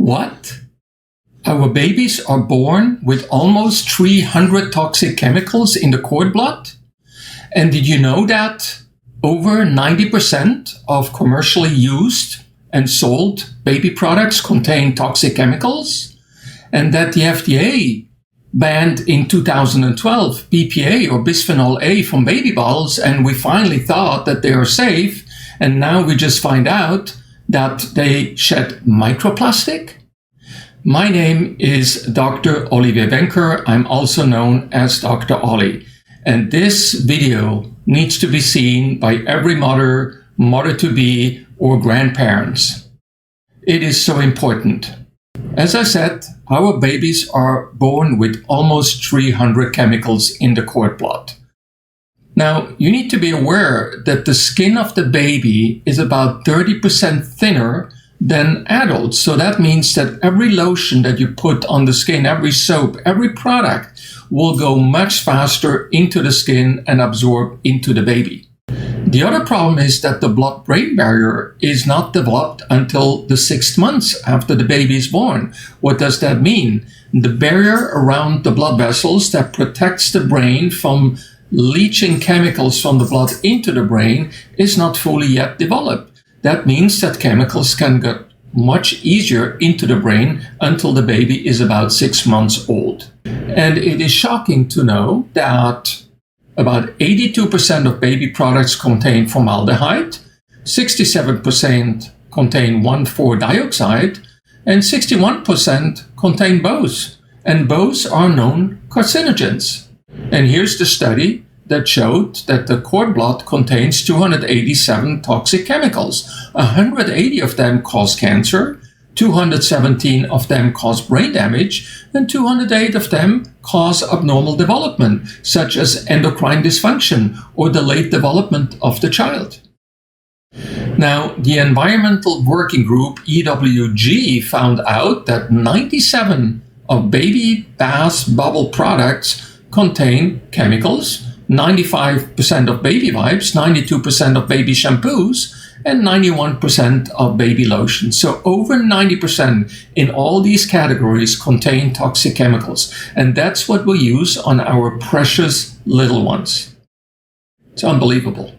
What? Our babies are born with almost 300 toxic chemicals in the cord blood? And did you know that over 90% of commercially used and sold baby products contain toxic chemicals? And that the FDA banned in 2012 BPA or bisphenol A from baby bottles, and we finally thought that they are safe, and now we just find out that they shed microplastic? My name is Dr. Olivier Wenker. I'm also known as Dr. Ollie. And this video needs to be seen by every mother, mother-to-be, or grandparents. It is so important. As I said, our babies are born with almost 300 chemicals in the cord blood. Now, you need to be aware that the skin of the baby is about 30% thinner than adults. So that means that every lotion that you put on the skin, every soap, every product will go much faster into the skin and absorb into the baby. The other problem is that the blood-brain barrier is not developed until the 6th month after the baby is born. What does that mean? The barrier around the blood vessels that protects the brain from leaching chemicals from the blood into the brain is not fully yet developed. That means that chemicals can get much easier into the brain until the baby is about 6 months old. And it is shocking to know that about 82% of baby products contain formaldehyde, 67% contain 1,4-dioxide, and 61% contain both. And both are known carcinogens. And here's the study that showed that the cord blood contains 287 toxic chemicals. 180 of them cause cancer, 217 of them cause brain damage, and 208 of them cause abnormal development, such as endocrine dysfunction or delayed development of the child. Now, the Environmental Working Group, EWG, found out that 97 of baby bath bubble products contain chemicals, 95% of baby wipes, 92% of baby shampoos, and 91% of baby lotion. So over 90% in all these categories contain toxic chemicals. And that's what we use on our precious little ones. It's unbelievable.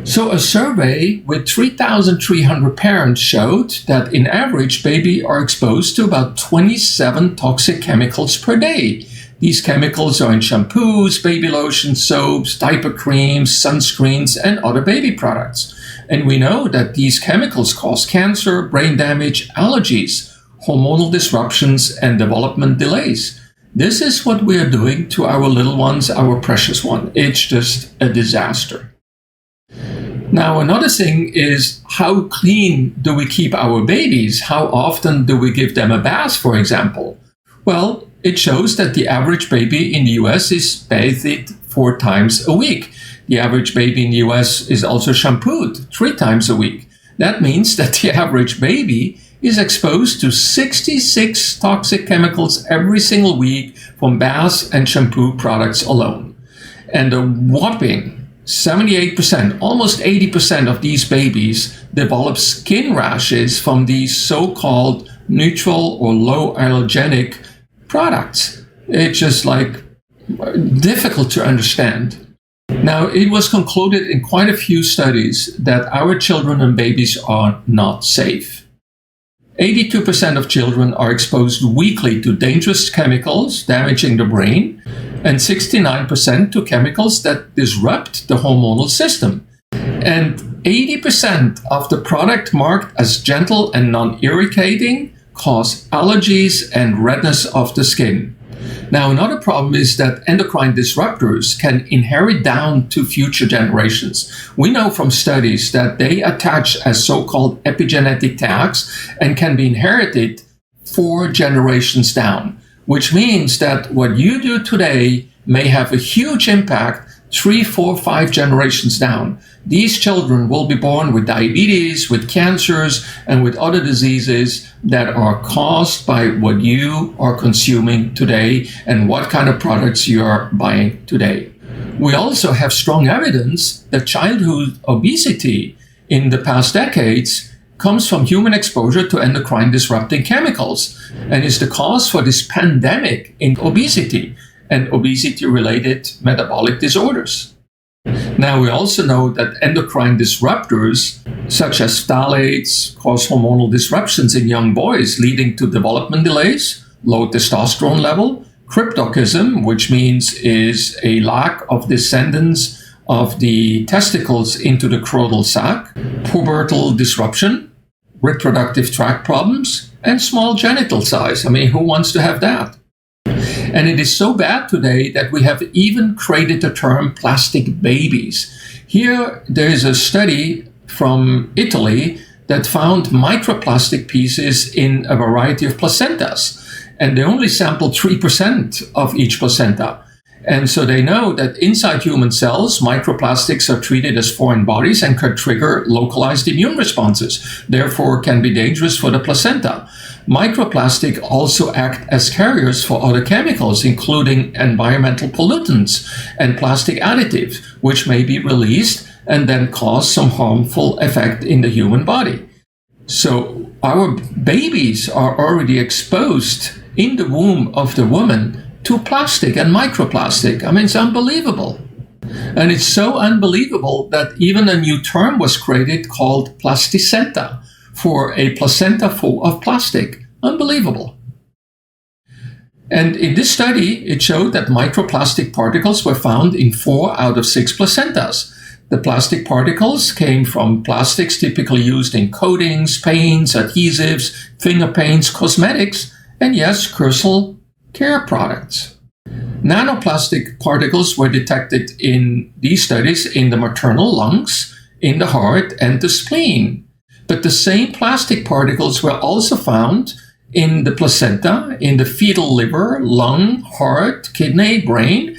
So a survey with 3,300 parents showed that in average, babies are exposed to about 27 toxic chemicals per day. These chemicals are in shampoos, baby lotion, soaps, diaper creams, sunscreens, and other baby products. And we know that these chemicals cause cancer, brain damage, allergies, hormonal disruptions, and development delays. This is what we are doing to our little ones, our precious one. It's just a disaster. Now, another thing is, how clean do we keep our babies? How often do we give them a bath, for example? Well, it shows that the average baby in the US is bathed 4 times a week. The average baby in the US is also shampooed 3 times a week. That means that the average baby is exposed to 66 toxic chemicals every single week from baths and shampoo products alone. And a whopping 78%, almost 80% of these babies develop skin rashes from these so-called neutral or low allergenic products. It's just like difficult to understand. Now, it was concluded in quite a few studies that our children and babies are not safe. 82% of children are exposed weekly to dangerous chemicals damaging the brain, and 69% to chemicals that disrupt the hormonal system. And 80% of the product marked as gentle and non-irritating cause allergies and redness of the skin. Now, another problem is that endocrine disruptors can inherit down to future generations. We know from studies that they attach as so-called epigenetic tags and can be inherited 4 generations down, which means that what you do today may have a huge impact 3, 4, 5 generations down. These children will be born with diabetes, with cancers, and with other diseases that are caused by what you are consuming today and what kind of products you are buying today. We also have strong evidence that childhood obesity in the past decades comes from human exposure to endocrine disrupting chemicals and is the cause for this pandemic in obesity and obesity-related metabolic disorders. Now, we also know that endocrine disruptors, such as phthalates, cause hormonal disruptions in young boys, leading to development delays, low testosterone level, cryptorchism, which means is a lack of descendants of the testicles into the scrotal sac, pubertal disruption, reproductive tract problems, and small genital size. I mean, who wants to have that? And it is so bad today that we have even created the term plastic babies. Here, there is a study from Italy that found microplastic pieces in a variety of placentas. And they only sampled 3% of each placenta. And so they know that inside human cells, microplastics are treated as foreign bodies and could trigger localized immune responses, therefore can be dangerous for the placenta. Microplastic also act as carriers for other chemicals, including environmental pollutants and plastic additives, which may be released and then cause some harmful effect in the human body. So our babies are already exposed in the womb of the woman to plastic and microplastic. I mean, it's unbelievable. And it's so unbelievable that even a new term was created called plasticenta for a placenta full of plastic. Unbelievable. And in this study, it showed that microplastic particles were found in 4 out of 6 placentas. The plastic particles came from plastics typically used in coatings, paints, adhesives, finger paints, cosmetics, and yes, personal care products. Nanoplastic particles were detected in these studies in the maternal lungs, in the heart, and the spleen. But the same plastic particles were also found in the placenta, in the fetal liver, lung, heart, kidney, brain,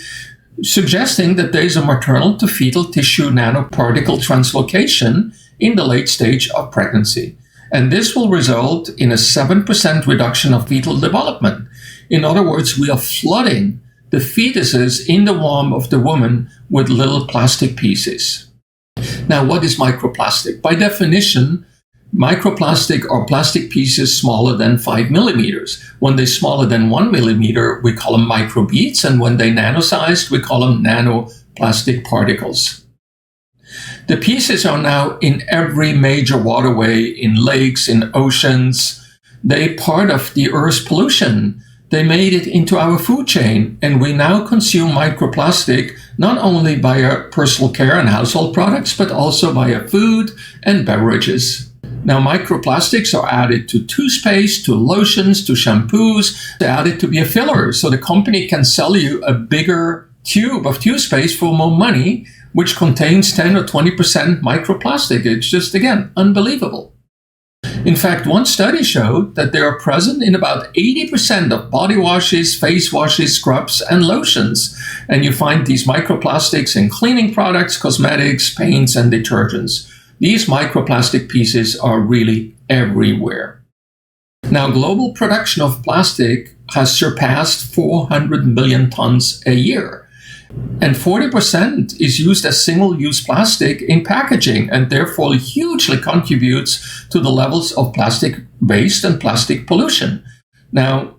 suggesting that there is a maternal to fetal tissue nanoparticle translocation in the late stage of pregnancy. And this will result in a 7% reduction of fetal development. In other words, we are flooding the fetuses in the womb of the woman with little plastic pieces. Now, what is microplastic? By definition, microplastic are plastic pieces smaller than 5 millimeters. When they're smaller than 1 millimeter, we call them microbeads, and when they're nano-sized, we call them nanoplastic particles. The pieces are now in every major waterway, in lakes, in oceans. They're part of the Earth's pollution. They made it into our food chain, and we now consume microplastic not only via personal care and household products, but also via food and beverages. Now, microplastics are added to toothpaste, to lotions, to shampoos. They're added to be a filler, so the company can sell you a bigger tube of toothpaste for more money, which contains 10 or 20% microplastic. It's just, again, unbelievable. In fact, one study showed that they are present in about 80% of body washes, face washes, scrubs, and lotions. And you find these microplastics in cleaning products, cosmetics, paints, and detergents. These microplastic pieces are really everywhere. Now, global production of plastic has surpassed 400 million tons a year. And 40% is used as single-use plastic in packaging and therefore hugely contributes to the levels of plastic waste and plastic pollution. Now,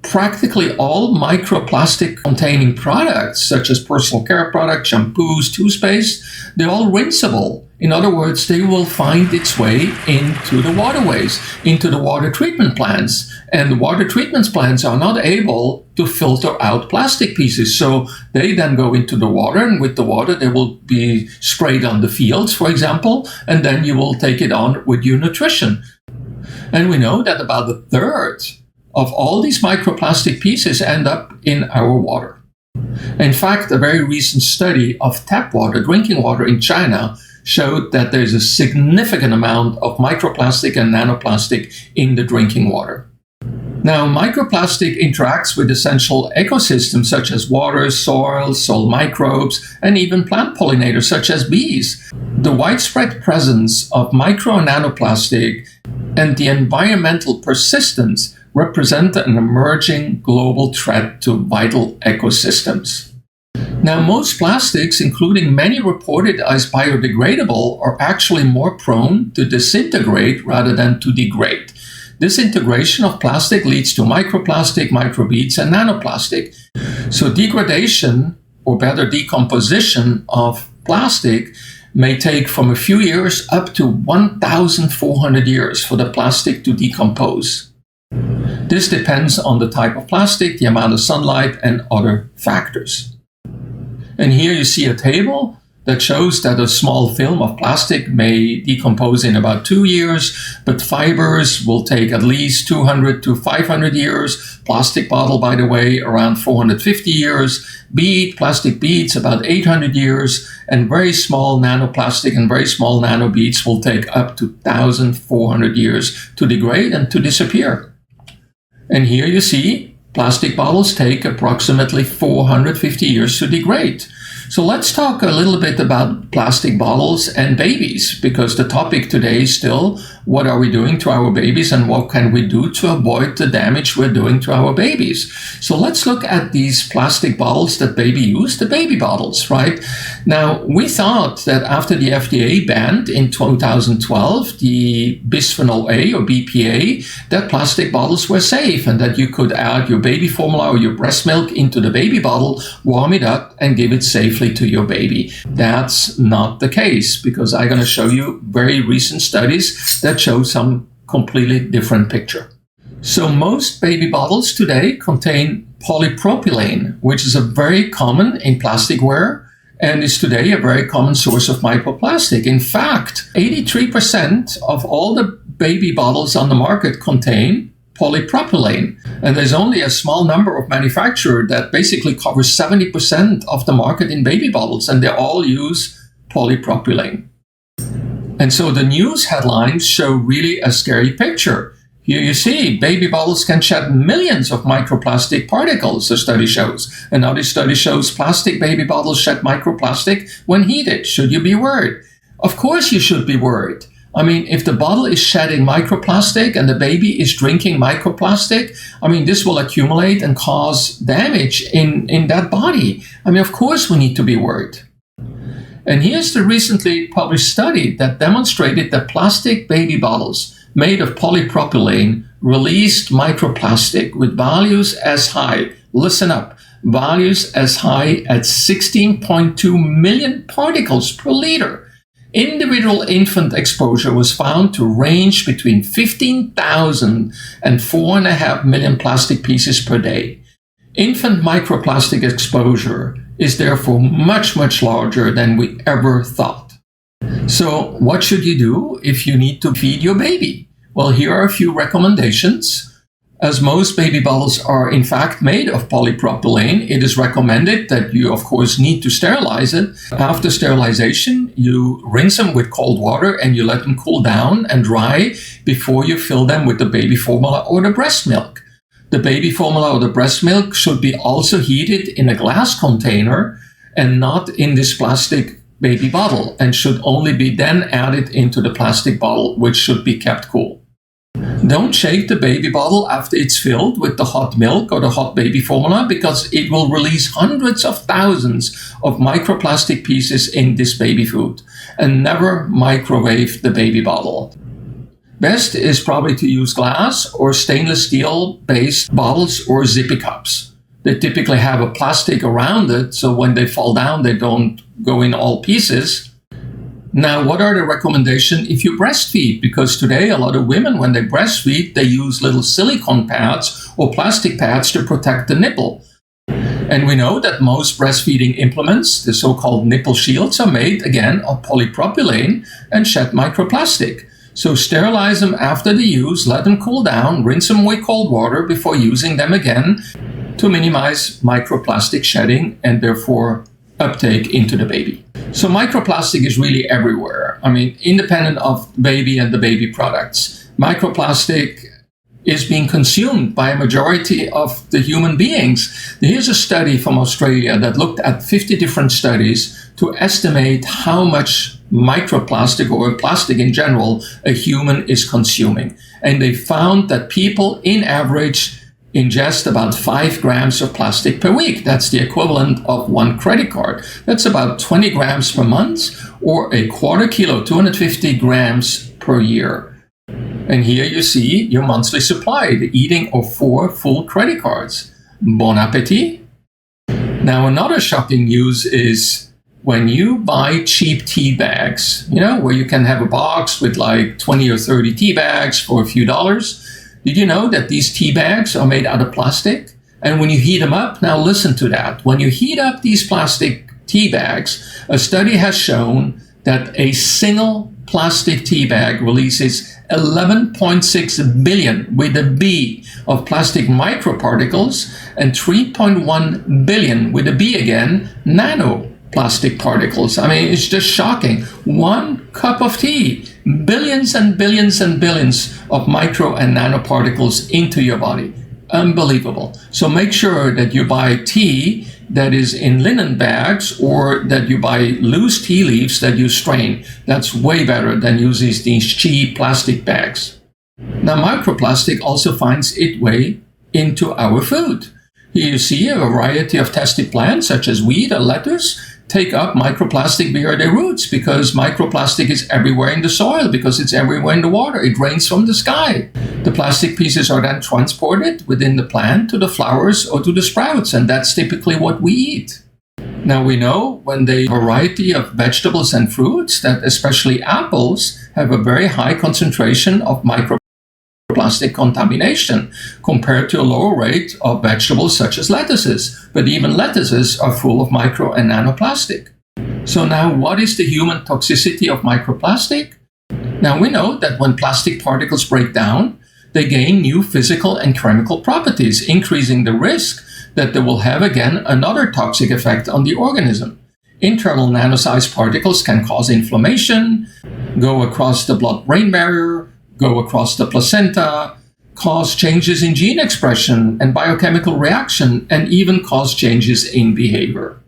practically all microplastic containing products, such as personal care products, shampoos, toothpaste, they're all rinsable. In other words, they will find its way into the waterways, into the water treatment plants. And the water treatment plants are not able to filter out plastic pieces. So they then go into the water, and with the water, they will be sprayed on the fields, for example, and then you will take it on with your nutrition. And we know that about a third of all these microplastic pieces end up in our water. In fact, a very recent study of tap water, drinking water in China, showed that there's a significant amount of microplastic and nanoplastic in the drinking water. Now, microplastic interacts with essential ecosystems such as water, soil microbes, and even plant pollinators such as bees. The widespread presence of micro and nanoplastic and the environmental persistence represent an emerging global threat to vital ecosystems. Now, most plastics, including many reported as biodegradable, are actually more prone to disintegrate rather than to degrade. Disintegration of plastic leads to microplastic, microbeads, and nanoplastic. So degradation, or better decomposition of plastic, may take from a few years up to 1,400 years for the plastic to decompose. This depends on the type of plastic, the amount of sunlight, and other factors. And here you see a table that shows that a small film of plastic may decompose in about 2 years, but fibers will take at least 200 to 500 years. Plastic bottle, by the way, around 450 years. Plastic beads, about 800 years. And very small nanoplastic and very small nanobeads will take up to 1,400 years to degrade and to disappear. And here you see plastic bottles take approximately 450 years to degrade. So let's talk a little bit about plastic bottles and babies, because the topic today is still, what are we doing to our babies and what can we do to avoid the damage we're doing to our babies? So let's look at these plastic bottles that baby use, the baby bottles, right? Now, we thought that after the FDA banned in 2012 the bisphenol A or BPA, that plastic bottles were safe and that you could add your baby formula or your breast milk into the baby bottle, warm it up, and give it safely to your baby. That's not the case, because I'm going to show you very recent studies that show some completely different picture. So most baby bottles today contain polypropylene, which is a very common in plasticware and is today a very common source of microplastic. In fact, 83% of all the baby bottles on the market contain polypropylene. And there's only a small number of manufacturers that basically covers 70% of the market in baby bottles, and they all use polypropylene. And so the news headlines show really a scary picture. Here you see baby bottles can shed millions of microplastic particles, the study shows. Another study shows plastic baby bottles shed microplastic when heated. Should you be worried? Of course you should be worried. I mean, if the bottle is shedding microplastic and the baby is drinking microplastic, I mean, this will accumulate and cause damage in that body. I mean, of course we need to be worried. And here's the recently published study that demonstrated that plastic baby bottles made of polypropylene released microplastic with values as high, listen up, values as high as 16.2 million particles per liter. Individual infant exposure was found to range between 15,000 and 4.5 million plastic pieces per day. Infant microplastic exposure is therefore much, much larger than we ever thought. So what should you do if you need to feed your baby? Well, here are a few recommendations. As most baby bottles are in fact made of polypropylene, it is recommended that you, of course, need to sterilize it. After sterilization, you rinse them with cold water and you let them cool down and dry before you fill them with the baby formula or the breast milk. The baby formula or the breast milk should be also heated in a glass container and not in this plastic baby bottle, and should only be then added into the plastic bottle, which should be kept cool. Don't shake the baby bottle after it's filled with the hot milk or the hot baby formula, because it will release hundreds of thousands of microplastic pieces in this baby food. And never microwave the baby bottle. Best is probably to use glass or stainless steel based bottles or zippy cups. They typically have a plastic around it, so when they fall down they don't go in all pieces. Now, what are the recommendations if you breastfeed? Because today a lot of women, when they breastfeed, they use little silicone pads or plastic pads to protect the nipple. And we know that most breastfeeding implements, the so-called nipple shields, are made, again, of polypropylene and shed microplastic. So sterilize them after the use, let them cool down, rinse them with cold water before using them again to minimize microplastic shedding and therefore uptake into the baby. So microplastic is really everywhere. I mean, independent of baby and the baby products. Microplastic is being consumed by a majority of the human beings. Here's a study from Australia that looked at 50 different studies to estimate how much microplastic or plastic in general a human is consuming. And they found that people in average ingest about 5 grams of plastic per week. That's the equivalent of 1 credit card. That's about 20 grams per month, or a quarter kilo, 250 grams per year. And here you see your monthly supply, the eating of 4 full credit cards. Bon appetit. Now, another shocking news is when you buy cheap tea bags, where you can have a box with like 20 or 30 tea bags for a few dollars. Did you know that these tea bags are made out of plastic? And when you heat them up, now listen to that. When you heat up these plastic tea bags, a study has shown that a single plastic tea bag releases 11.6 billion, with a B, of plastic microparticles and 3.1 billion, with a B again, nanoplastic particles. I mean, it's just shocking. 1 cup of tea, billions and billions and billions of micro and nanoparticles into your body. Unbelievable. So make sure that you buy tea that is in linen bags, or that you buy loose tea leaves that you strain. That's way better than using these cheap plastic bags. Now, microplastic also finds its way into our food. Here you see a variety of tested plants, such as wheat or lettuce, take up microplastic via their roots, because microplastic is everywhere in the soil, because it's everywhere in the water. It rains from the sky. The plastic pieces are then transported within the plant to the flowers or to the sprouts, and that's typically what we eat. Now, we know when the variety of vegetables and fruits, that especially apples, have a very high concentration of microplastic contamination compared to a lower rate of vegetables such as lettuces. But even lettuces are full of micro and nanoplastic. So now, what is the human toxicity of microplastic? Now, we know that when plastic particles break down, they gain new physical and chemical properties, increasing the risk that they will have again another toxic effect on the organism. Internal nanosized particles can cause inflammation, go across the blood-brain barrier, go across the placenta, cause changes in gene expression and biochemical reaction, and even cause changes in behavior.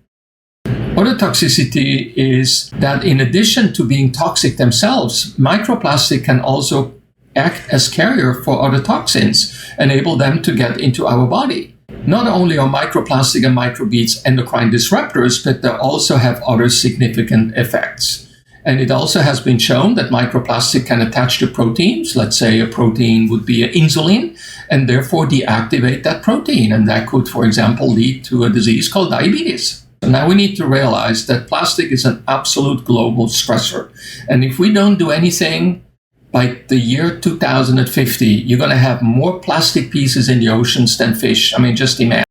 Other toxicity is that in addition to being toxic themselves, microplastic can also act as carrier for other toxins, enable them to get into our body. Not only are microplastic and microbeads endocrine disruptors, but they also have other significant effects. And it also has been shown that microplastic can attach to proteins. Let's say a protein would be insulin, and therefore deactivate that protein. And that could, for example, lead to a disease called diabetes. So now we need to realize that plastic is an absolute global stressor. And if we don't do anything, by the year 2050, you're going to have more plastic pieces in the oceans than fish. I mean, just imagine.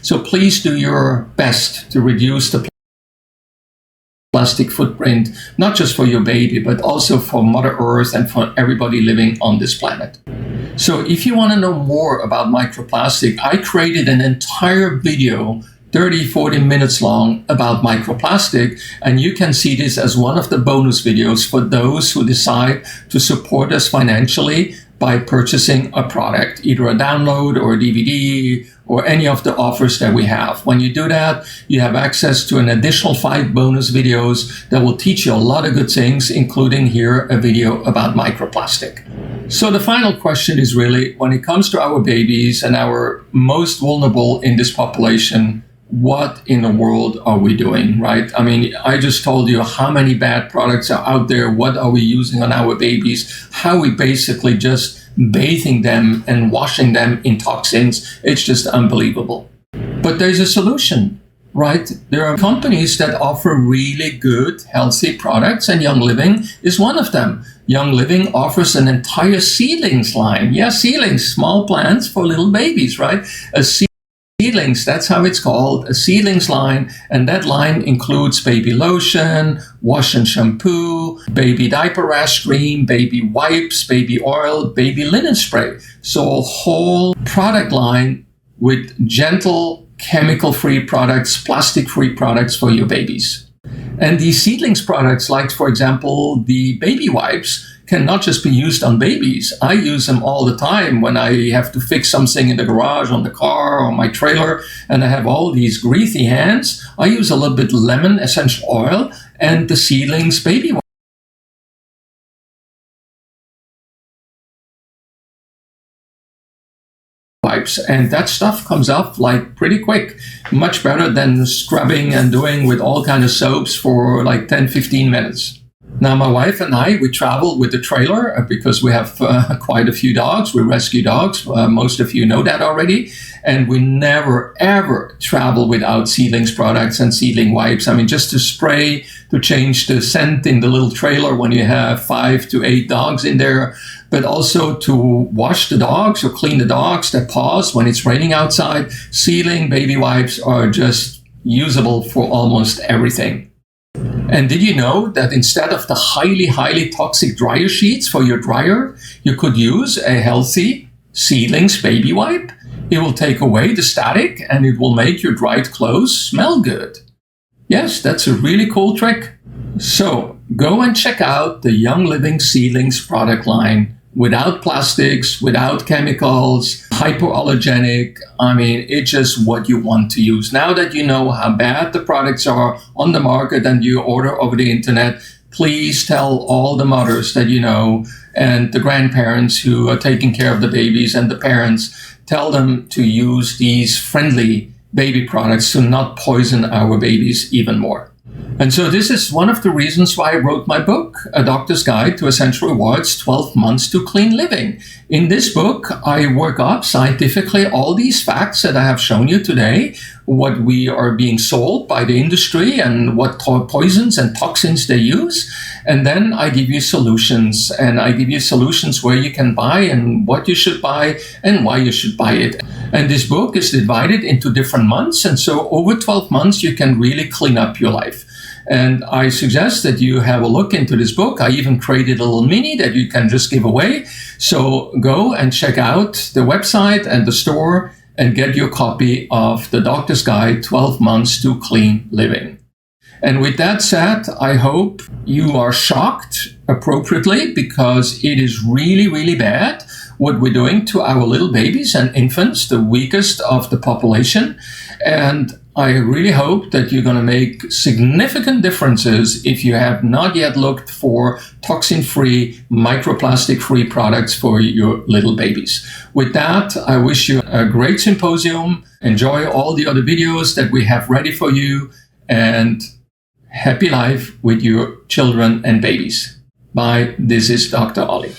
So please do your best to reduce the plastic footprint, not just for your baby, but also for Mother Earth and for everybody living on this planet. So if you want to know more about microplastic, I created an entire video, 30-40 minutes long, about microplastic, and you can see this as one of the bonus videos for those who decide to support us financially by purchasing a product, either a download or a DVD or any of the offers that we have. When you do that, you have access to an additional 5 bonus videos that will teach you a lot of good things, including here a video about microplastic. So the final question is really, when it comes to our babies and our most vulnerable in this population, what in the world are we doing, right? I mean, I just told you how many bad products are out there. What are we using on our babies? How we basically just bathing them and washing them in toxins. It's just unbelievable. But there's a solution, right? There are companies that offer really good, healthy products, and Young Living is one of them. Young Living offers an entire seedlings line. Yeah, seedlings, small plants for little babies, right? Seedlings, that's how it's called, a seedlings line, and that line includes baby lotion, wash and shampoo, baby diaper rash cream, baby wipes, baby oil, baby linen spray. So a whole product line with gentle, chemical-free products, plastic-free products for your babies. And these seedlings products, like for example, the baby wipes, cannot just be used on babies. I use them all the time when I have to fix something in the garage, on the car, or my trailer, and I have all these greasy hands. I use a little bit lemon essential oil and the Seedlings baby wipes, and that stuff comes off like pretty quick, much better than scrubbing and doing with all kind of soaps for like 10-15 minutes. Now, my wife and I, we travel with the trailer because we have quite a few dogs. We rescue dogs. Most of you know that already. And we never, ever travel without Seedlings products and Seedling wipes. I mean, just to spray, to change the scent in the little trailer when you have 5 to 8 dogs in there, but also to wash the dogs or clean the dogs, their paws when it's raining outside. Seedling baby wipes are just usable for almost everything. And did you know that instead of the highly, highly toxic dryer sheets for your dryer, you could use a healthy Seedlings baby wipe? It will take away the static and it will make your dried clothes smell good. Yes, that's a really cool trick. So go and check out the Young Living Seedlings product line. Without plastics, without chemicals, hypoallergenic. I mean, it's just what you want to use. Now that you know how bad the products are on the market and you order over the internet, please tell all the mothers that you know and the grandparents who are taking care of the babies and the parents, tell them to use these friendly baby products to not poison our babies even more. And so this is one of the reasons why I wrote my book, A Doctor's Guide to Essential Rewards, 12 Months to Clean Living. In this book, I work up scientifically all these facts that I have shown you today, what we are being sold by the industry and what poisons and toxins they use. And then I give you solutions, and I give you solutions where you can buy and what you should buy and why you should buy it. And this book is divided into different months. And so over 12 months, you can really clean up your life. And I suggest that you have a look into this book. I even created a little mini that you can just give away. So go and check out the website and the store and get your copy of The Doctor's Guide, 12 Months to Clean Living. And with that said, I hope you are shocked appropriately, because it is really, really bad what we're doing to our little babies and infants, the weakest of the population. And I really hope that you're going to make significant differences if you have not yet looked for toxin-free, microplastic-free products for your little babies. With that, I wish you a great symposium. Enjoy all the other videos that we have ready for you, and happy life with your children and babies. Bye. This is Dr. Ollie.